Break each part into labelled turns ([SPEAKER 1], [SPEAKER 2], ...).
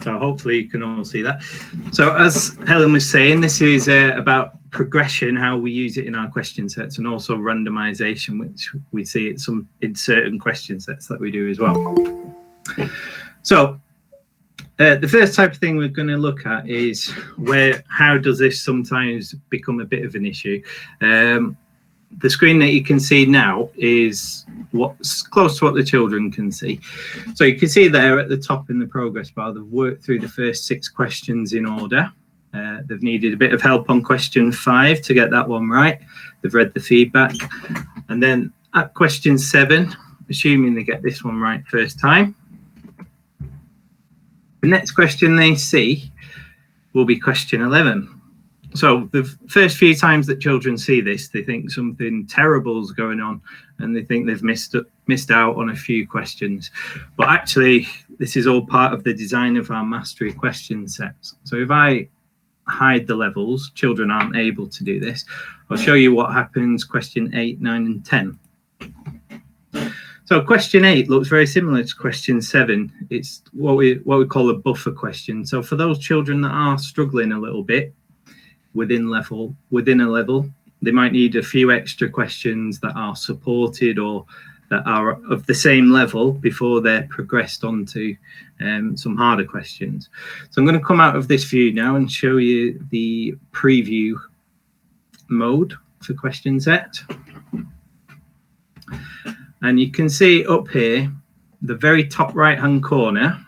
[SPEAKER 1] So hopefully you can all see that. So as Helen was saying, this is about progression, how we use it in our question sets, and also randomization, which we see it in certain question sets that we do as well. So the first type of thing we're going to look at is how does this sometimes become a bit of an issue. The screen that you can see now is what's close to what the children can see. So you can see there at the top in the progress bar, they've worked through the first 6 questions in order. They've needed a bit of help on question 5 to get that one right. They've read the feedback. And then at question 7, assuming they get this one right first time, the next question they see will be question 11. So the first few times that children see this, they think something terrible is going on and they think they've missed out on a few questions. But actually, this is all part of the design of our mastery question sets. So if I hide the levels, children aren't able to do this. I'll show you what happens question 8, 9 and 10. So question 8 looks very similar to question 7. It's what we call a buffer question. So for those children that are struggling a little bit, within a level, they might need a few extra questions that are supported or that are of the same level before they're progressed on to some harder questions. So I'm going to come out of this view now and show you the preview mode for question set. And you can see up here, the very top right hand corner,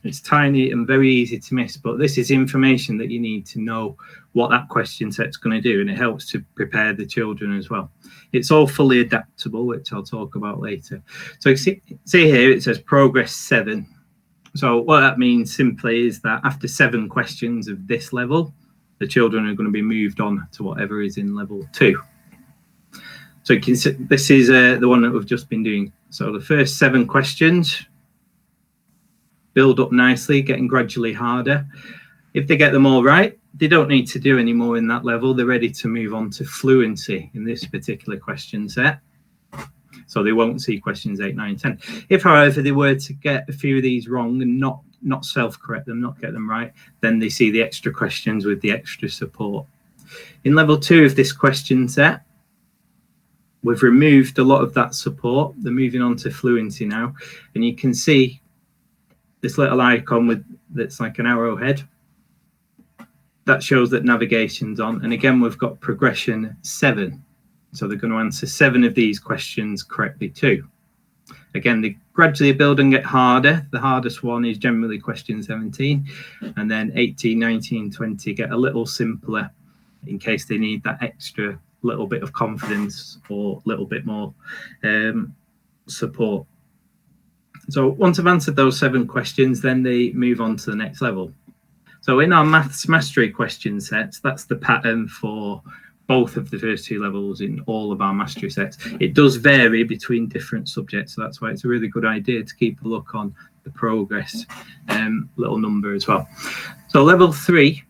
[SPEAKER 1] it's tiny and very easy to miss, but this is information that you need to know what that question set's going to do, and it helps to prepare the children as well. It's all fully adaptable, which I'll talk about later. So you see here, it says progress 7. So what that means simply is that after 7 questions of this level, the children are going to be moved on to whatever is in level 2. So you can see, this is the one that we've just been doing. So the first 7 questions build up nicely, getting gradually harder. If they get them all right, they don't need to do any more in that level. They're ready to move on to fluency in this particular question set. So they won't see questions 8, 9, 10. If, however, they were to get a few of these wrong and not self-correct them, not get them right, then they see the extra questions with the extra support. In level 2 of this question set, we've removed a lot of that support. They're moving on to fluency now, and you can see this little icon that's like an arrowhead. That shows that navigation's on. And again, we've got progression 7. So they're going to answer 7 of these questions correctly too. Again, they gradually build and get harder. The hardest one is generally question 17. And then 18, 19, 20 get a little simpler in case they need that extra little bit of confidence or a little bit more support. So once I've answered those 7 questions, then they move on to the next level. So in our maths mastery question sets, that's the pattern for both of the first 2 levels in all of our mastery sets. It does vary between different subjects, so that's why it's a really good idea to keep a look on the progress little number as well. So level 3,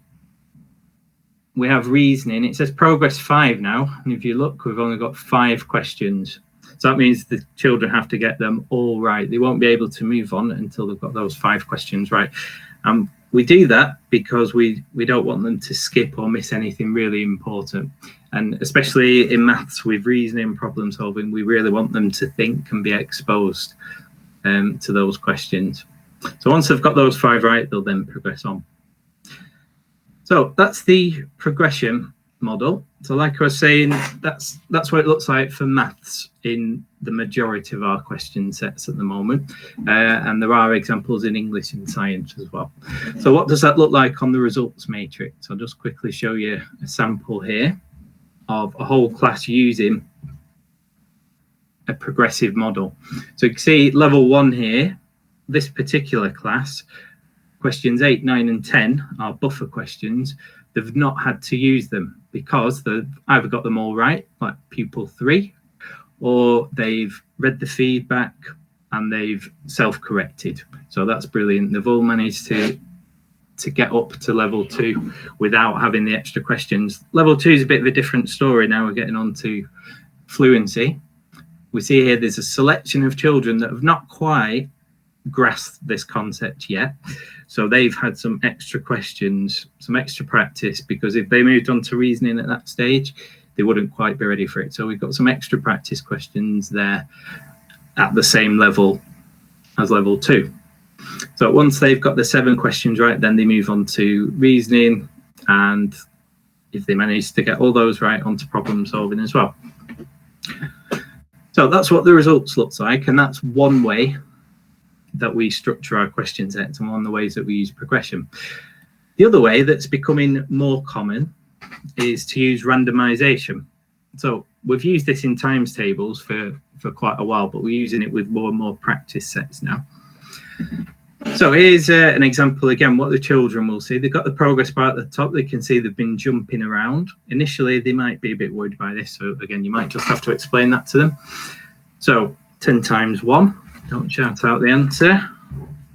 [SPEAKER 1] we have reasoning. It says progress 5 now, and if you look, we've only got 5 questions. So that means the children have to get them all right. They won't be able to move on until they've got those 5 questions right. We do that because we don't want them to skip or miss anything really important. And especially in maths with reasoning, problem solving, we really want them to think and be exposed to those questions. So once they've got those 5 right, they'll then progress on. So that's the progression model. So like I was saying, that's what it looks like for maths in the majority of our question sets at the moment. And there are examples in English and science as well. So what does that look like on the results matrix? I'll just quickly show you a sample here of a whole class using a progressive model. So you can see level 1 here, this particular class, questions 8, 9 and 10 are buffer questions. They've not had to use them because they've either got them all right, like pupil 3, or they've read the feedback and they've self-corrected. So that's brilliant. They've all managed to get up to level 2 without having the extra questions. Level 2 is a bit of a different story. Now we're getting on to fluency. We see here there's a selection of children that have not quite grasped this concept yet. So they've had some extra questions, some extra practice, because if they moved on to reasoning at that stage, they wouldn't quite be ready for it. So we've got some extra practice questions there at the same level as level 2. So once they've got the 7 questions right, then they move on to reasoning, and if they manage to get all those right, onto problem solving as well. So that's what the results looks like, and that's one way that we structure our question sets and one of the ways that we use progression. The other way that's becoming more common is to use randomization. So we've used this in times tables for quite a while, but we're using it with more and more practice sets now. So here's an example again, what the children will see. They've got the progress bar at the top. They can see they've been jumping around. Initially, they might be a bit worried by this. So again, you might just have to explain that to them. So 10 times 1, don't shout out the answer.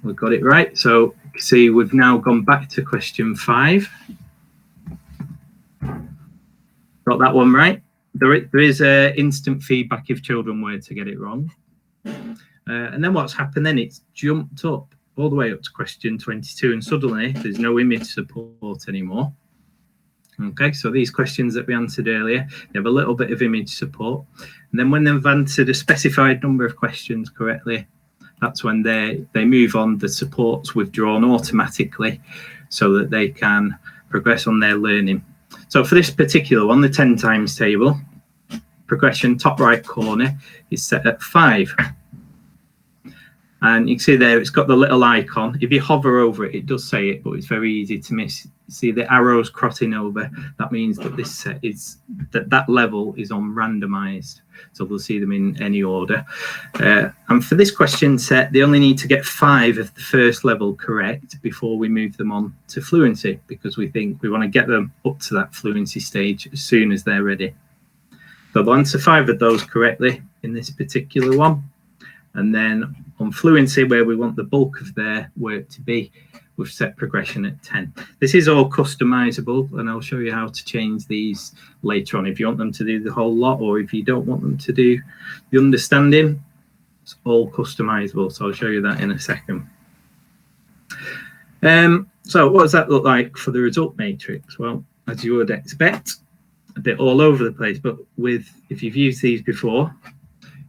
[SPEAKER 1] We've got it right. So you can see we've now gone back to question 5. Got that one right. There is instant feedback if children were to get it wrong. And then what's happened then, it's jumped up all the way up to question 22, and suddenly there's no image support anymore. Okay, so these questions that we answered earlier, they have a little bit of image support. And then when they've answered a specified number of questions correctly, that's when they move on, the support's withdrawn automatically so that they can progress on their learning. So for this particular one, the 10 times table, progression top right corner is set at 5. And you can see there, it's got the little icon. If you hover over it, it does say it, but it's very easy to miss. See the arrows crossing over. That means that this set is, that level is on randomized. So we'll see them in any order. And for this question set, they only need to get 5 of the first level correct before we move them on to fluency, because we think we want to get them up to that fluency stage as soon as they're ready. So they'll answer 5 of those correctly in this particular one. And then on fluency, where we want the bulk of their work to be, we've set progression at 10. This is all customizable, and I'll show you how to change these later on. If you want them to do the whole lot, or if you don't want them to do the understanding, it's all customizable. So I'll show you that in a second. So what does that look like for the result matrix? Well, as you would expect, a bit all over the place, but if you've used these before,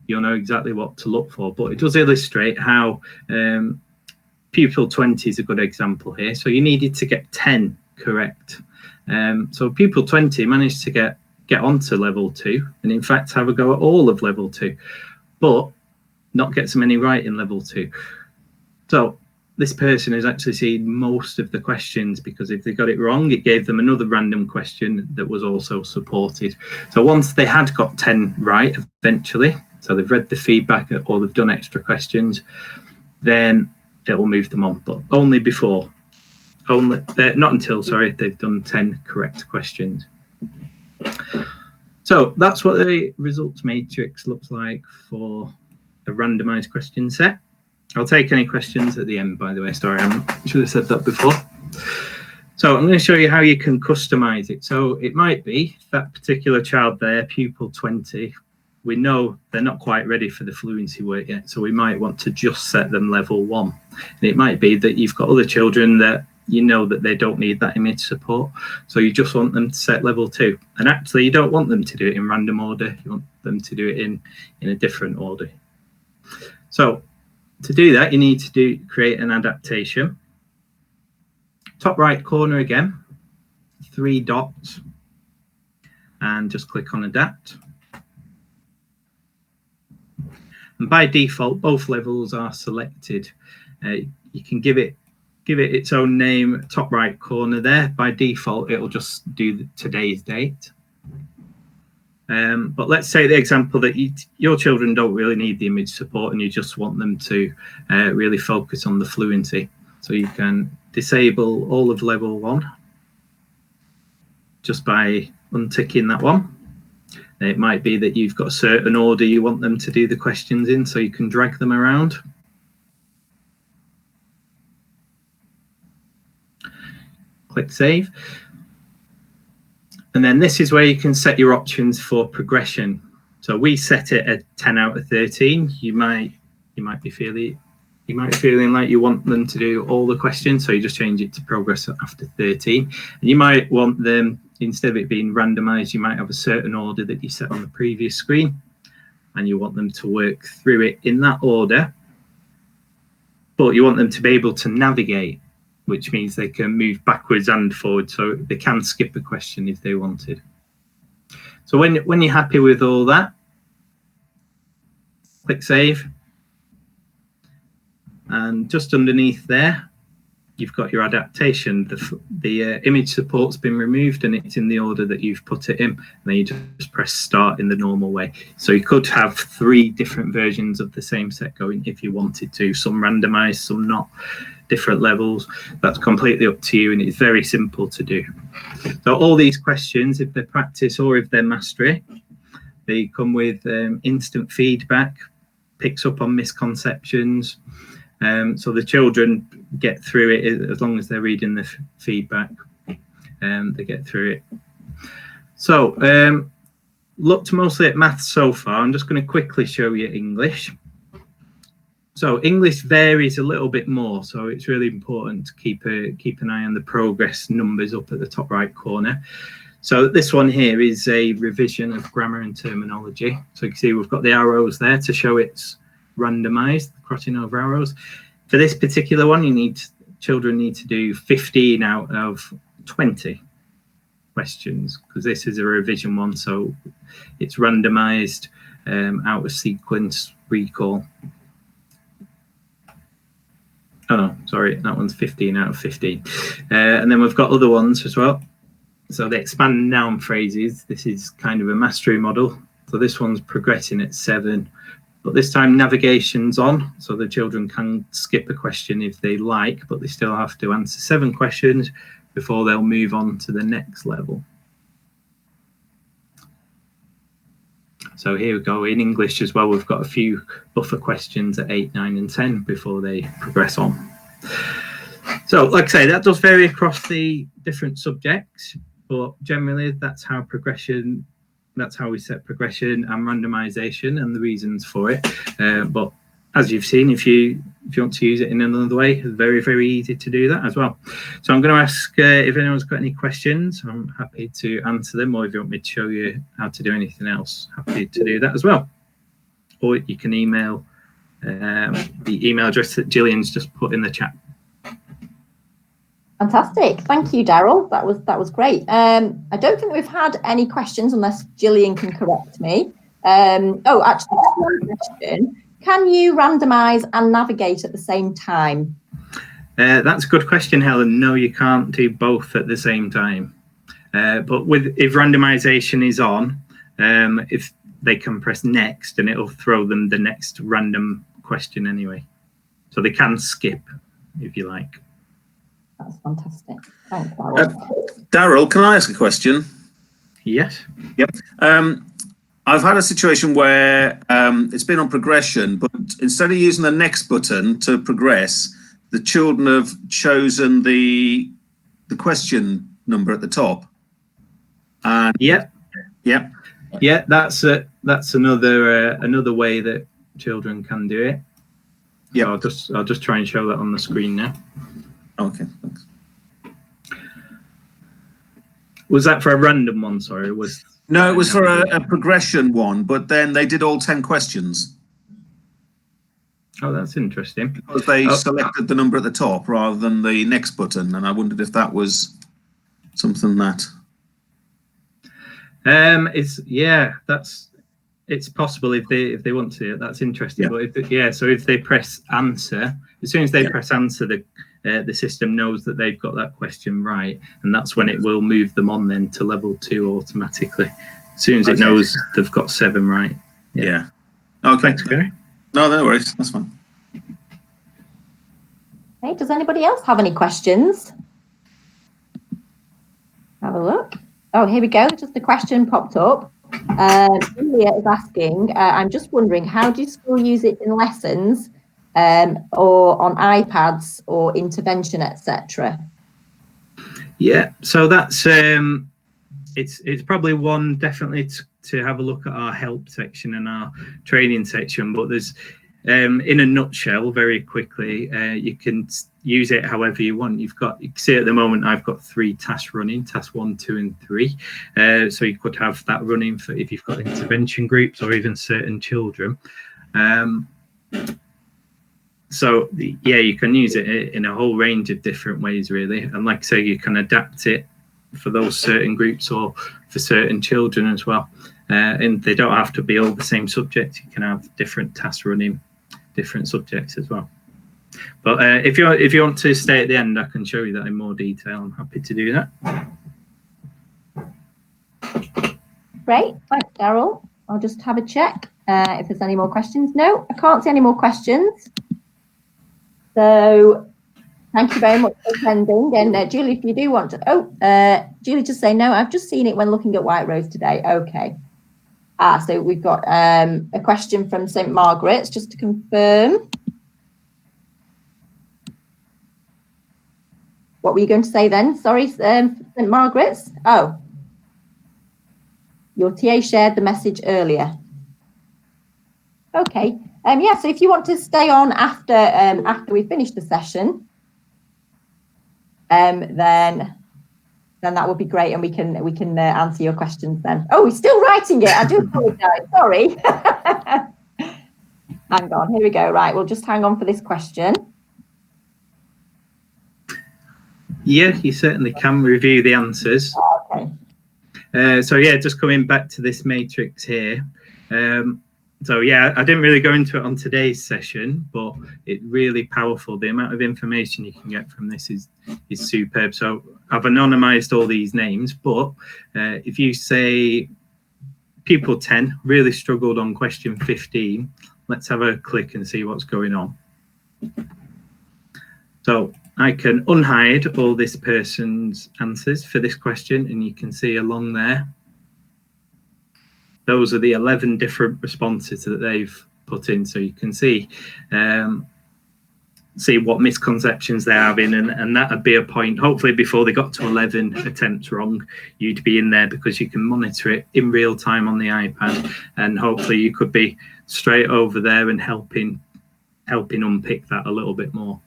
[SPEAKER 1] you'll know exactly what to look for. But it does illustrate how pupil 20 is a good example here. So you needed to get 10 correct. So pupil 20 managed to get onto level 2, and in fact have a go at all of level 2, but not get so many right in level 2. So this person has actually seen most of the questions, because if they got it wrong, it gave them another random question that was also supported. So once they had got 10 right eventually, so they've read the feedback or they've done extra questions, then it will move them on, but only before, not until, sorry, they've done 10 correct questions. So that's what the results matrix looks like for a randomized question set. I'll take any questions at the end, by the way. Sorry, I should have said that before. So I'm going to show you how you can customize it. So it might be that particular child there, pupil 20, we know they're not quite ready for the fluency work yet, so we might want to just set them level 1. And it might be that you've got other children that you know that they don't need that image support, so you just want them to set level 2. And actually, you don't want them to do it in random order. You want them to do it in a different order. So to do that, you need to create an adaptation. Top right corner again, 3 dots, and just click on adapt. And by default, both levels are selected. You can give it its own name, top right corner there. By default, it'll just do today's date. But let's say the example that your children don't really need the image support, and you just want them to really focus on the fluency. So you can disable all of level 1 just by unticking that one. It might be that you've got a certain order you want them to do the questions in, so you can drag them around. Click save. And then this is where you can set your options for progression. So we set it at 10 out of 13. You might be feeling You might be feeling like you want them to do all the questions, so you just change it to progress after 13. And you might want them, instead of it being randomized, you might have a certain order that you set on the previous screen, and you want them to work through it in that order. But you want them to be able to navigate, which means they can move backwards and forward, so they can skip a question if they wanted. So when you're happy with all that, click Save. And just underneath there, you've got your adaptation. The image support's been removed and it's in the order that you've put it in. And then you just press Start in the normal way. So you could have 3 different versions of the same set going if you wanted to. Some randomized, some not, different levels. That's completely up to you, and it's very simple to do. So all these questions, if they're practice or if they're mastery, they come with instant feedback, picks up on misconceptions. So the children get through it as long as they're reading the feedback. They get through it. So looked mostly at maths so far. I'm just going to quickly show you English. So English varies a little bit more, so it's really important to keep an eye on the progress numbers up at the top right corner. So this one here is a revision of grammar and terminology. So you can see we've got the arrows there to show it's randomized, crossing over arrows. For this particular one, children need to do 15 out of 20 questions, because this is a revision one, so it's randomized, out of sequence, recall. Oh, sorry, that one's 15 out of 15. And then we've got other ones as well. So the expand noun phrases, this is kind of a mastery model. So this one's progressing at 7. But this time navigation's on, so the children can skip a question if they like, but they still have to answer 7 questions before they'll move on to the next level. So here we go. In English as well, we've got a few buffer questions at 8, 9, and 10 before they progress on. So like I say, that does vary across the different subjects, but generally that's how we set progression and randomization and the reasons for it. But as you've seen, if you want to use it in another way, it's very, very easy to do that as well. So I'm going to ask if anyone's got any questions. I'm happy to answer them, or if you want me to show you how to do anything else, happy to do that as well. Or you can email the email address that Gillian's just put in the chat.
[SPEAKER 2] Fantastic. Thank you, Daryl. That was great. I don't think we've had any questions unless Gillian can correct me. Oh, actually, one question. Can you randomise and navigate at the same time?
[SPEAKER 1] That's a good question, Helen. No, you can't do both at the same time. But if randomisation is on, if they can press next, and it'll throw them the next random question anyway. So they can skip if you like.
[SPEAKER 2] That's fantastic. Thanks, Daryl.
[SPEAKER 3] Daryl, can I ask a question?
[SPEAKER 1] Yes.
[SPEAKER 3] Yep. I've had a situation where it's been on progression, but instead of using the next button to progress, the children have chosen the question number at the top. And
[SPEAKER 1] yeah, that's another way that children can do it. Yeah, so I'll just try and show that on the screen now.
[SPEAKER 3] Okay, thanks.
[SPEAKER 1] Was that for a random one? Sorry,
[SPEAKER 3] no, it was for a progression one, but then they did all 10 questions.
[SPEAKER 1] Oh, that's interesting.
[SPEAKER 3] Because they selected the number at the top rather than the next button, and I wondered if that was something that. It's possible if they want to. That's interesting. Yeah. But so if they press answer, as soon as they press answer, the system knows that they've got that question right, and that's when it will move them on then to level 2 automatically. As soon as it knows they've got 7 right. Yeah. Okay.
[SPEAKER 1] Thanks, Gary.
[SPEAKER 3] No worries. That's fine.
[SPEAKER 2] Okay. Does anybody else have any questions? Have a look. Oh, here we go. Just a question popped up. Julia is asking, I'm just wondering, how do you still use it in lessons or on iPads or intervention, etc.?
[SPEAKER 1] Yeah, so that's it's probably one definitely to have a look at our help section and our training section, but there's in a nutshell, very quickly, you can use it however you want. You can see at the moment I've got 3 tasks running, task 1, 2, and 3. So you could have that running for if you've got intervention groups or even certain children. So yeah, you can use it in a whole range of different ways, really. And like I say, you can adapt it for those certain groups or for certain children as well. And they don't have to be all the same subject. You can have different tasks running different subjects as well. But if you want to stay at the end, I can show you that in more detail. I'm happy to do that.
[SPEAKER 2] Great, thanks, Daryl. I'll just have a check if there's any more questions. No, I can't see any more questions. So thank you very much for attending. And Julie, if you do want to, Julie just say no, I've just seen it when looking at White Rose today. Okay. So we've got a question from St. Margaret's, just to confirm. What were you going to say then? Sorry, St. Margaret's. Oh, your TA shared the message earlier. Okay. Yeah, so if you want to stay on after we finish the session, then that would be great, and we can answer your questions then. Oh, he's still writing it. I do apologise. Sorry. Hang on. Here we go. Right, we'll just hang on for this question.
[SPEAKER 1] Yeah, you certainly can review the answers.
[SPEAKER 2] Okay.
[SPEAKER 1] So yeah, just coming back to this matrix here. So yeah, I didn't really go into it on today's session, but it's really powerful. The amount of information you can get from this is superb. So I've anonymized all these names, but if you say pupil 10 really struggled on question 15, let's have a click and see what's going on. So I can unhide all this person's answers for this question, and you can see along there, those are the 11 different responses that they've put in. So you can see what misconceptions they're having, and that would be a point. Hopefully before they got to 11 attempts wrong, you'd be in there, because you can monitor it in real time on the iPad, and hopefully you could be straight over there and helping unpick that a little bit more.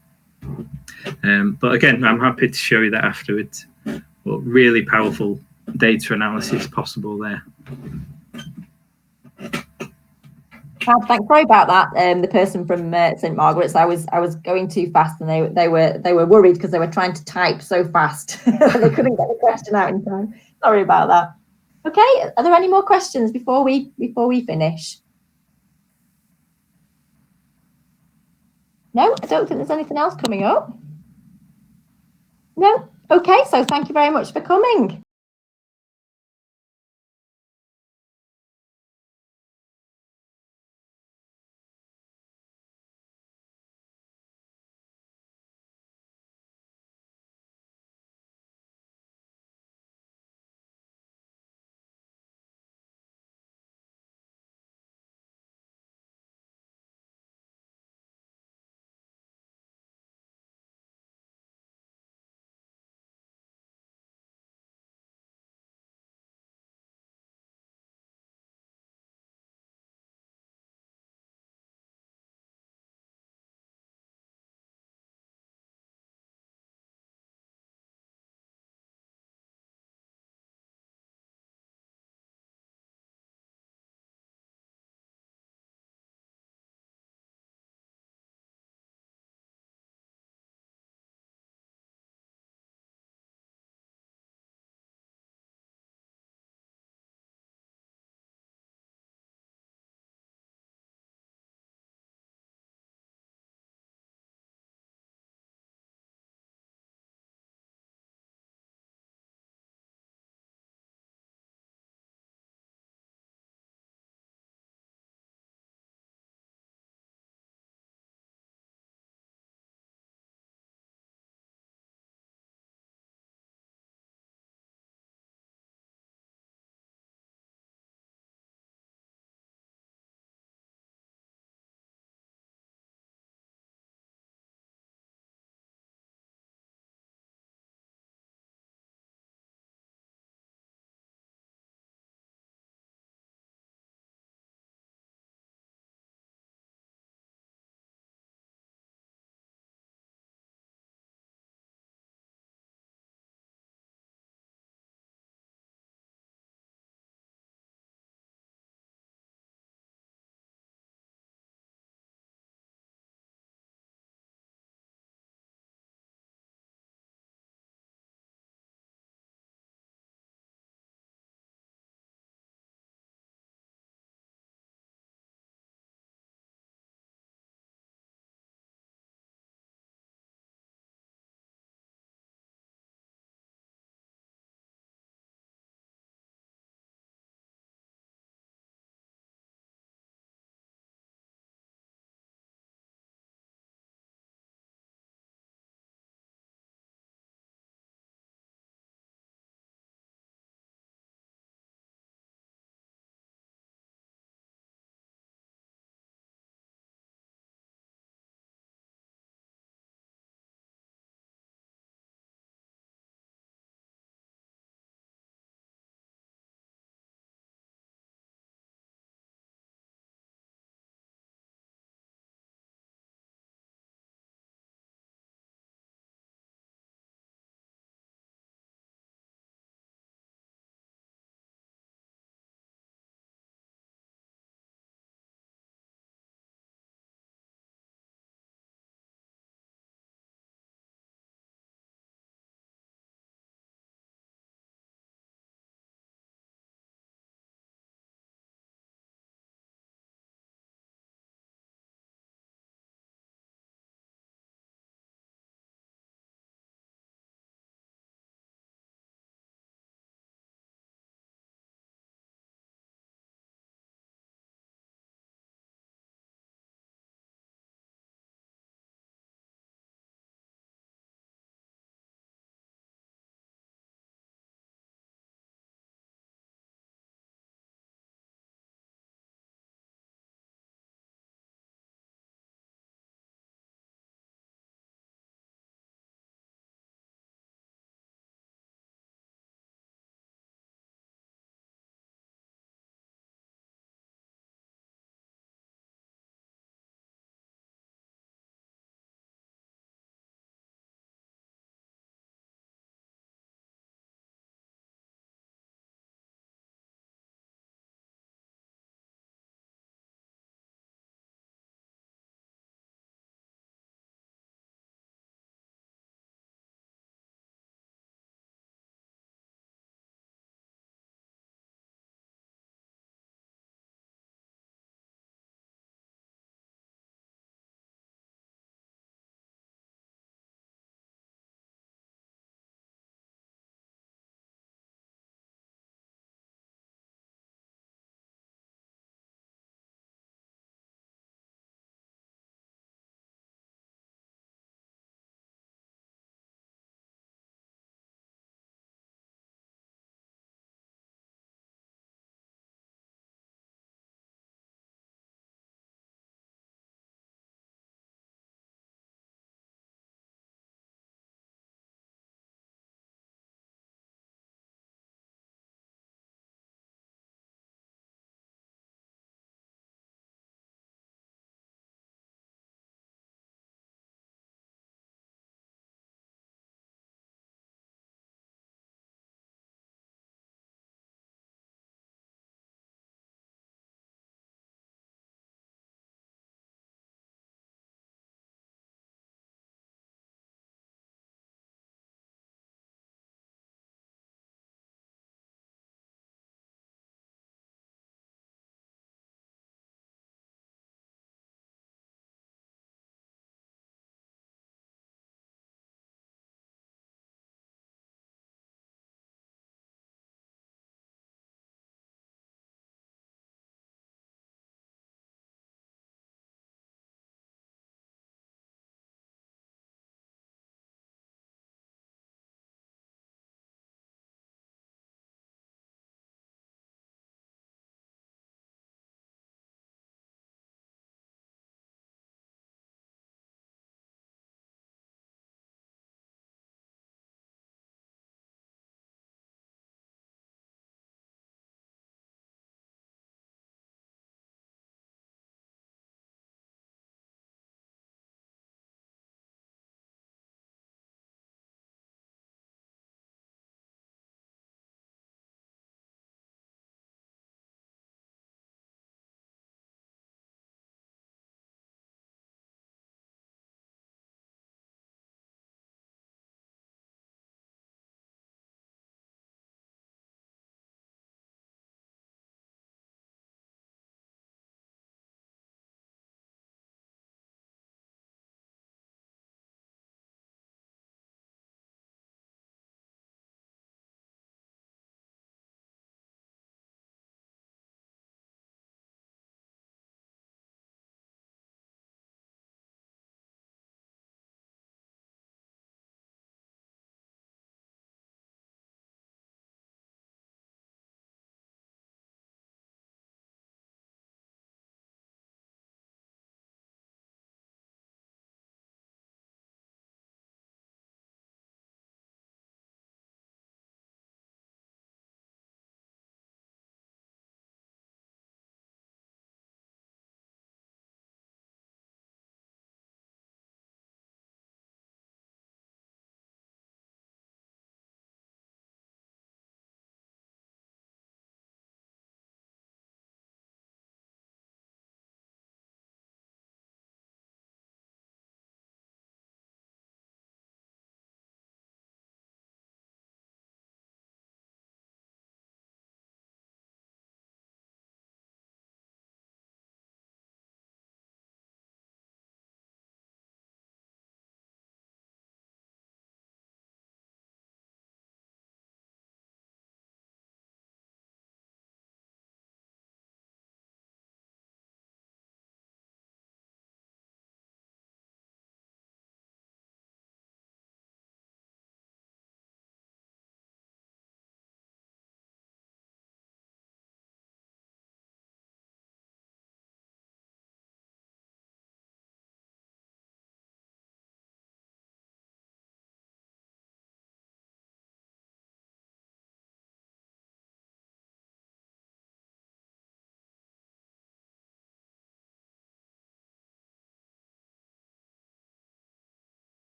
[SPEAKER 1] But again, I'm happy to show you that afterwards. But really powerful data analysis possible there.
[SPEAKER 2] Thanks. Sorry about that. The person from St. Margaret's, I was going too fast, and they were worried because they were trying to type so fast they couldn't get the question out in time. Sorry about that. Okay, are there any more questions before we finish? No, I don't think there's anything else coming up. No. Okay, so thank you very much for coming.